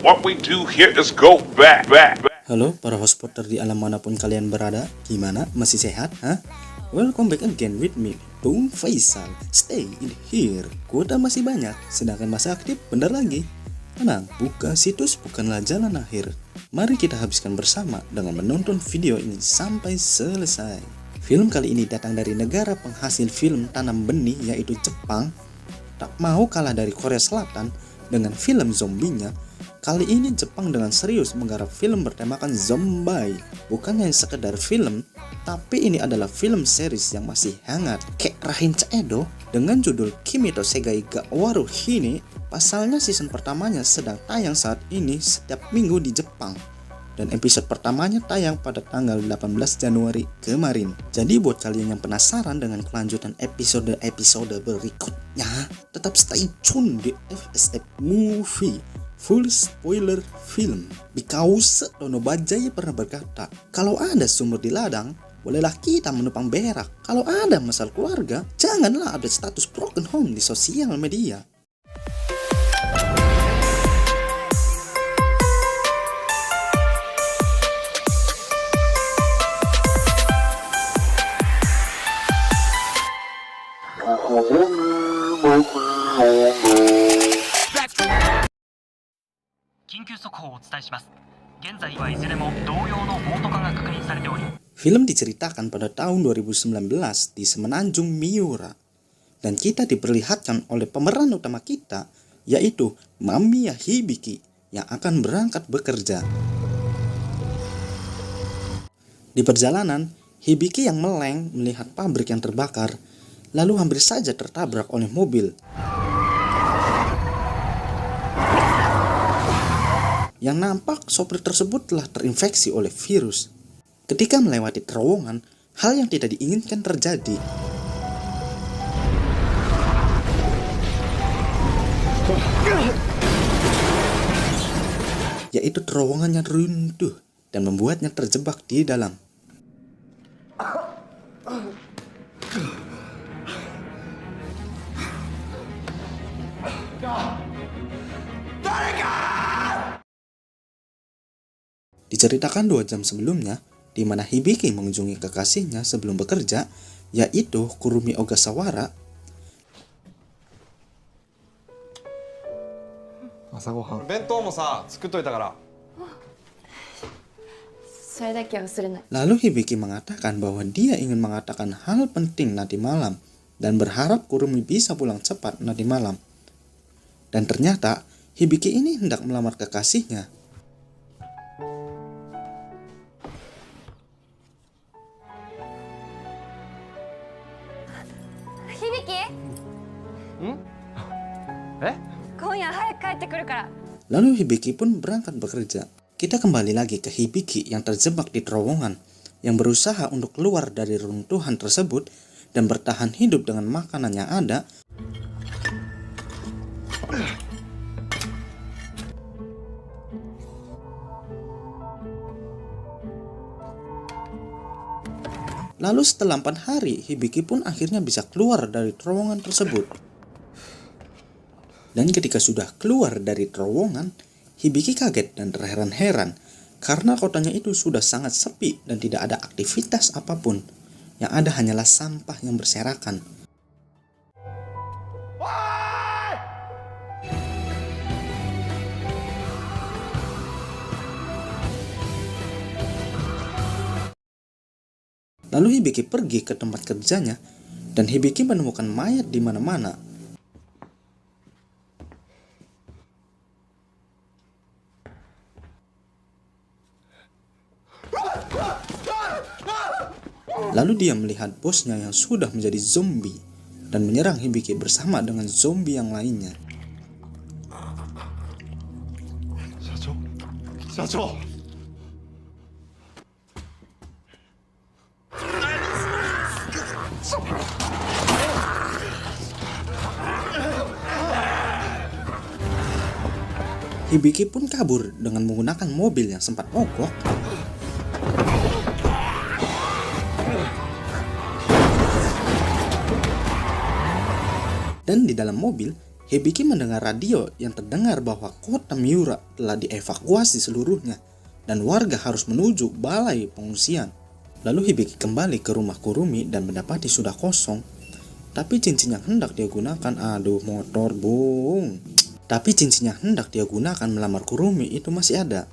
What we do here is go back. Halo para host Potter di alam manapun kalian berada, gimana? Masih sehat? Hah? Welcome back again with me, Bung Faisal. Stay in here. Kuota masih banyak, sedangkan masa aktif bentar lagi. Tenang, buka situs bukanlah jalan akhir. Mari kita habiskan bersama dengan menonton video ini sampai selesai. Film kali ini datang dari negara penghasil film tanam benih yaitu Jepang. Tak mau kalah dari Korea Selatan dengan film zombinya. Kali ini Jepang dengan serius menggarap film bertemakan zombie. Bukan hanya sekedar film, tapi ini adalah film series yang masih hangat. Kayak Rahin Edo dengan judul Kimi to Segai ga Waru Hini. Pasalnya season pertamanya sedang tayang saat ini setiap minggu di Jepang. Dan episode pertamanya tayang pada tanggal 18 Januari kemarin. Jadi buat kalian yang penasaran dengan kelanjutan episode-episode berikutnya, tetap stay tune di FSF Movie. Full spoiler film. Because Dono Bajai pernah berkata, kalau ada sumur di ladang, bolehlah kita menumpang berak. Kalau ada masalah keluarga, janganlah update status broken home di sosial media. Film diceritakan pada tahun 2019 di Semenanjung Miura. Dan kita diperlihatkan oleh pemeran utama kita, yaitu Mamiya Hibiki yang akan berangkat bekerja. Di perjalanan, Hibiki yang meleng melihat pabrik yang terbakar, lalu hampir saja tertabrak oleh mobil. Yang nampak sopir tersebut telah terinfeksi oleh virus. Ketika melewati terowongan, hal yang tidak diinginkan terjadi. Yaitu terowongannya runtuh dan membuatnya terjebak di dalam. Diceritakan 2 jam sebelumnya, di mana Hibiki mengunjungi kekasihnya sebelum bekerja, yaitu Kurumi Ogasawara. Lalu Hibiki mengatakan bahwa dia ingin mengatakan hal penting nanti malam dan berharap Kurumi bisa pulang cepat nanti malam. Dan ternyata Hibiki ini hendak melamar kekasihnya. Lalu Hibiki pun berangkat bekerja. Kita kembali lagi ke Hibiki yang terjebak di terowongan, yang berusaha untuk keluar dari runtuhan tersebut dan bertahan hidup dengan makanan yang ada. Lalu setelah 4 hari, Hibiki pun akhirnya bisa keluar dari terowongan tersebut. Dan ketika sudah keluar dari terowongan, Hibiki kaget dan terheran-heran karena kotanya itu sudah sangat sepi dan tidak ada aktivitas apapun. Yang ada hanyalah sampah yang berserakan. Lalu Hibiki pergi ke tempat kerjanya dan Hibiki menemukan mayat di mana-mana. Lalu dia melihat bosnya yang sudah menjadi zombie dan menyerang Hibiki bersama dengan zombie yang lainnya. Hibiki pun kabur dengan menggunakan mobil yang sempat mogok. Dan di dalam mobil, Hibiki mendengar radio yang terdengar bahwa kota Miura telah dievakuasi seluruhnya dan warga harus menuju balai pengungsian. Lalu Hibiki kembali ke rumah Kurumi dan mendapati sudah kosong. Tapi cincin yang hendak dia gunakan, motor bung. Tapi cincin yang hendak dia gunakan melamar Kurumi itu masih ada.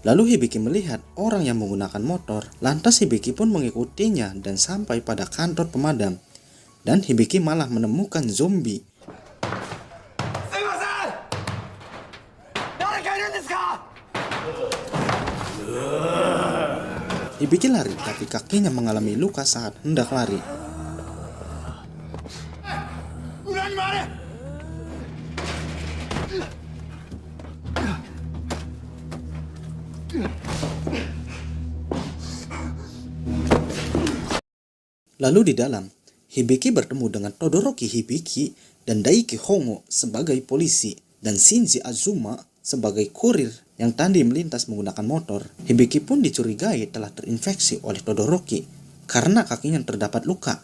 Lalu Hibiki melihat orang yang menggunakan motor. Lantas Hibiki pun mengikutinya dan sampai pada kantor pemadam. Dan Hibiki malah menemukan zombie. Hibiki lari, tapi kakinya mengalami luka saat hendak lari. Lalu di dalam, Hibiki bertemu dengan Todoroki Hibiki dan Daiki Hongo sebagai polisi dan Shinji Azuma sebagai kurir yang tadi melintas menggunakan motor. Hibiki pun dicurigai telah terinfeksi oleh Todoroki karena kakinya terdapat luka.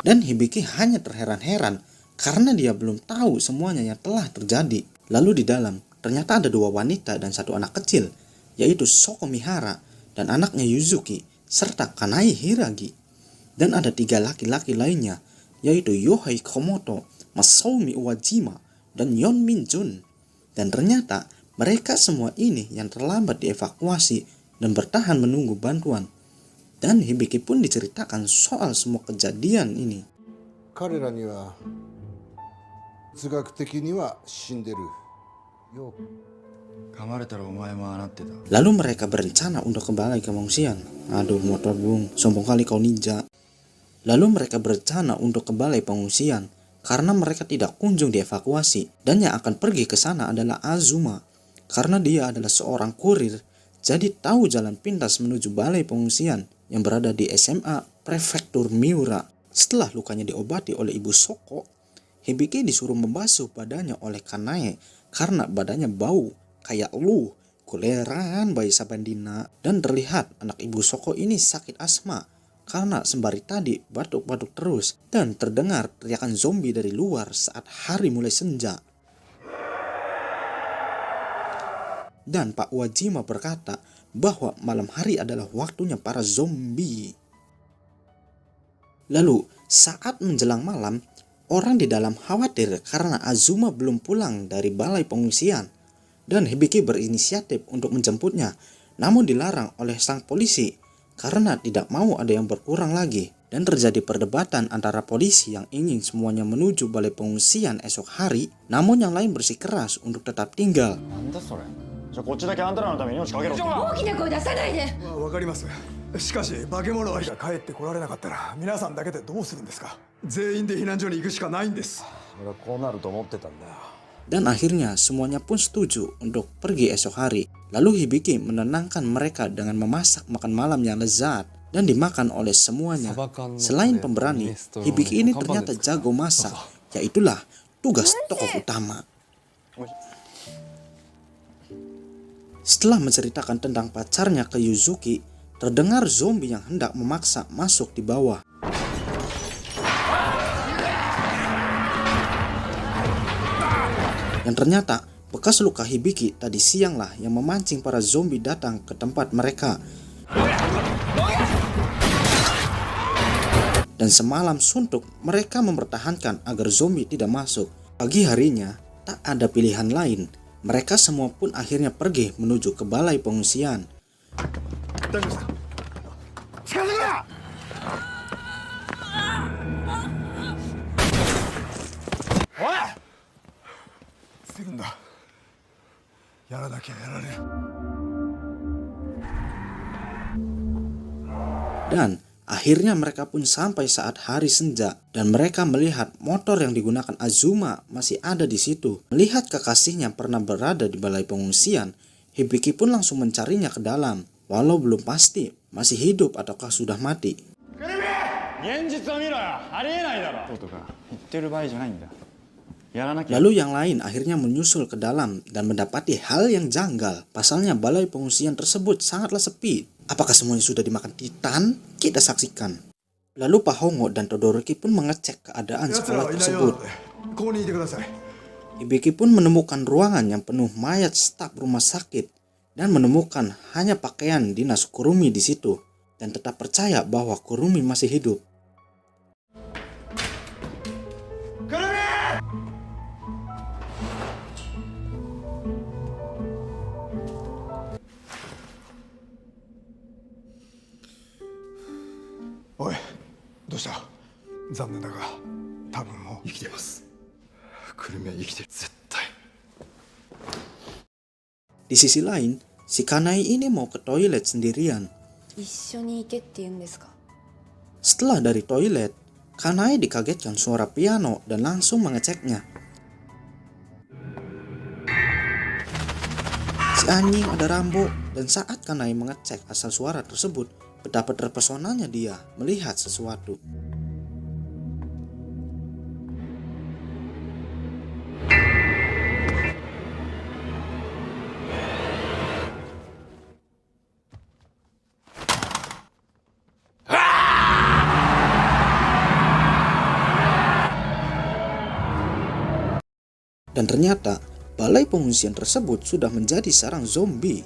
Dan Hibiki hanya terheran-heran karena dia belum tahu semuanya yang telah terjadi. Lalu di dalam, ternyata ada dua wanita dan satu anak kecil, yaitu Soko Mihara dan anaknya Yuzuki, serta Kanae Hiragi. Dan ada 3 laki-laki lainnya, yaitu Yohei Komoto, Masaumi Uwajima, dan Yon Min Jun. Dan ternyata mereka semua ini yang terlambat dievakuasi dan bertahan menunggu bantuan. Dan Hibiki pun diceritakan soal semua kejadian ini. Lalu mereka berencana untuk ke balai pengungsian. Motor bung, sombong kali kau ninja. Lalu mereka berencana untuk ke balai pengungsian karena mereka tidak kunjung dievakuasi, dan yang akan pergi ke sana adalah Azuma karena dia adalah seorang kurir, jadi tahu jalan pintas menuju balai pengungsian yang berada di SMA Prefektur Miura. Setelah lukanya diobati oleh Ibu Soko, Hibiki disuruh membasuh badannya oleh Kanae karena badannya bau kayak kuleran bayi Sabandina. Dan terlihat anak Ibu Soko ini sakit asma karena sembari tadi batuk-batuk terus, dan terdengar teriakan zombie dari luar saat hari mulai senja. Dan Pak Uwajima berkata bahwa malam hari adalah waktunya para zombie. Lalu saat menjelang malam, orang di dalam khawatir karena Azuma belum pulang dari balai pengungsian, dan Hibiki berinisiatif untuk menjemputnya, namun dilarang oleh sang polisi karena tidak mau ada yang berkurang lagi. Dan terjadi perdebatan antara polisi yang ingin semuanya menuju balai pengungsian esok hari, namun yang lain bersikeras untuk tetap tinggal. Dan akhirnya semuanya pun setuju untuk pergi esok hari. Lalu Hibiki menenangkan mereka dengan memasak makan malam yang lezat dan dimakan oleh semuanya. Selain pemberani, Hibiki ini ternyata jago masak, yaitulah tugas tokoh utama. Setelah menceritakan tentang pacarnya ke Yuzuki, terdengar zombie yang hendak memaksa masuk di bawah. Yang ternyata bekas luka Hibiki tadi siang lah yang memancing para zombie datang ke tempat mereka. Dan semalam suntuk mereka mempertahankan agar zombie tidak masuk. Pagi harinya tak ada pilihan lain. Mereka semua pun akhirnya pergi menuju ke balai pengungsian. Dan akhirnya mereka pun sampai saat hari senja, dan mereka melihat motor yang digunakan Azuma masih ada di situ. Melihat kekasihnya pernah berada di balai pengungsian, Hibiki pun langsung mencarinya ke dalam, walau belum pasti masih hidup ataukah sudah mati. Lalu yang lain akhirnya menyusul ke dalam dan mendapati hal yang janggal. Pasalnya balai pengungsian tersebut sangatlah sepi Apakah semuanya sudah dimakan Titan? Kita saksikan. Lalu Pak Hongo dan Todoroki pun mengecek keadaan sekolah tersebut. Hibiki pun menemukan ruangan yang penuh mayat staf rumah sakit dan menemukan hanya pakaian dinas Kurumi di situ dan tetap percaya bahwa Kurumi masih hidup. Oi, どうした？残念だが、多分もう生きてます。くるみは生きてる、絶対。Di sisi lain, si Kanai ini mau ke toilet sendirian. 一緒に行けって言うんですか？ Setelah dari toilet, Kanai dikagetkan suara piano dan langsung mengeceknya. Si anjing ada rambut, dan saat Kanai mengecek asal suara tersebut, betapa terpesonanya dia melihat sesuatu. Dan ternyata balai pengungsian tersebut sudah menjadi sarang zombie.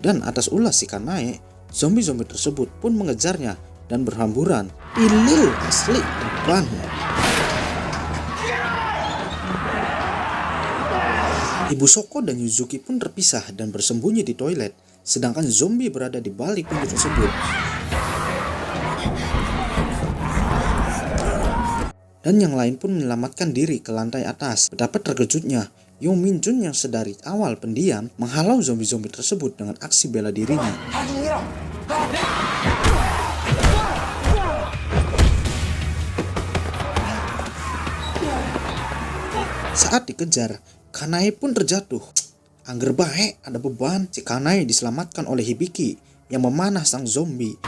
Dan atas ulas si Kanai, zombie-zombie tersebut pun mengejarnya dan berhamburan. Ilil asli depan. Ibu Shoko dan Yuzuki pun terpisah dan bersembunyi di toilet, sedangkan zombie berada di balik pintu tersebut. Dan yang lain pun menyelamatkan diri ke lantai atas. Betapa terkejutnya Yo Min-jun yang sedari awal pendiam menghalau zombie-zombie tersebut dengan aksi bela dirinya. Saat dikejar, Kanai pun terjatuh. Angger baik ada beban, si Kanai diselamatkan oleh Hibiki yang memanah sang zombie.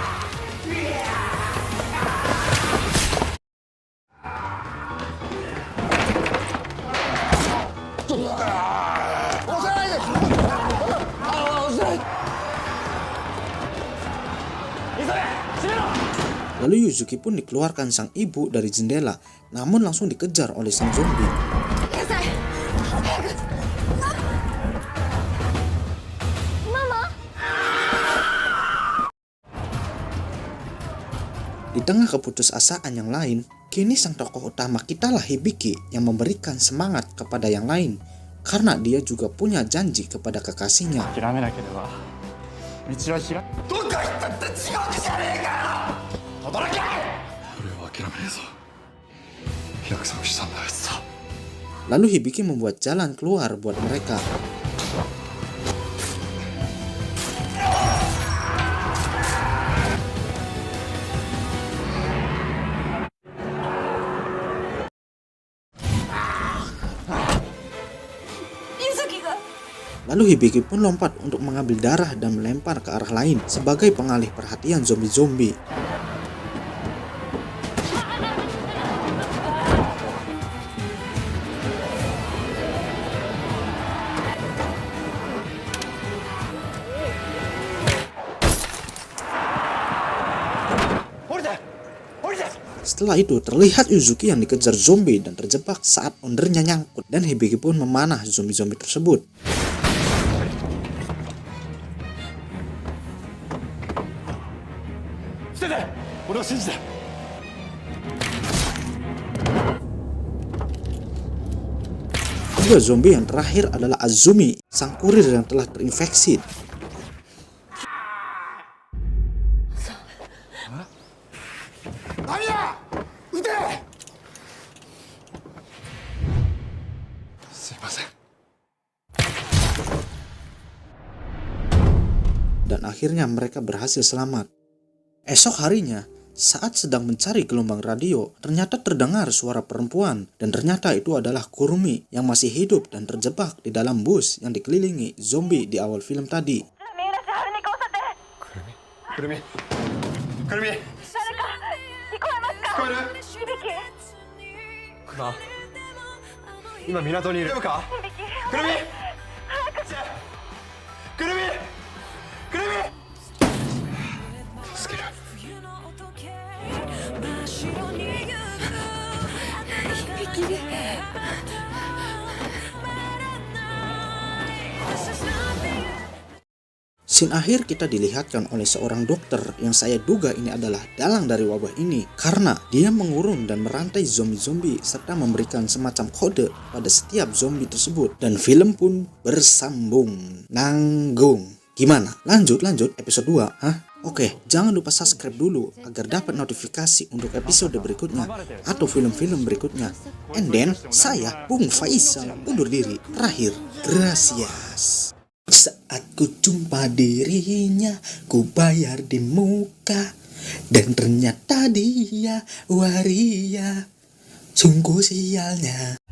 Lalu Yuzuki pun dikeluarkan sang ibu dari jendela, namun langsung dikejar oleh sang zombie. Di tengah keputusasaan yang lain, kini sang tokoh utama kita lah Hibiki yang memberikan semangat kepada yang lain, karena dia juga punya janji kepada kekasihnya. Lalu Hibiki membuat jalan keluar buat mereka. Lalu Hibiki pun lompat untuk mengambil darah dan melempar ke arah lain sebagai pengalih perhatian zombie-zombie. Setelah itu terlihat Yuzuki yang dikejar zombie dan terjebak saat ondernya nyangkut, dan Hibiki pun memanah zombie-zombie tersebut. Dua zombie yang terakhir adalah Azumi, sang kurir yang telah terinfeksi. Dan akhirnya mereka berhasil selamat. Esok harinya, saat sedang mencari gelombang radio, ternyata terdengar suara perempuan, dan ternyata itu adalah Kurumi yang masih hidup dan terjebak di dalam bus yang dikelilingi zombie di awal film tadi. Kurumi? Kurumi? Scene akhir kita dilihatkan oleh seorang dokter yang saya duga ini adalah dalang dari wabah ini karena dia mengurung dan merantai zombie-zombie serta memberikan semacam kode pada setiap zombie tersebut dan film pun bersambung. Nanggung. Gimana? Lanjut episode 2, hah? Oke, jangan lupa subscribe dulu agar dapat notifikasi untuk episode berikutnya atau film-film berikutnya. And then, saya, Bung Faisal, undur diri. Terakhir, gracias. Saat ku jumpa dirinya, ku bayar di muka. Dan ternyata dia waria. Sungguh sialnya.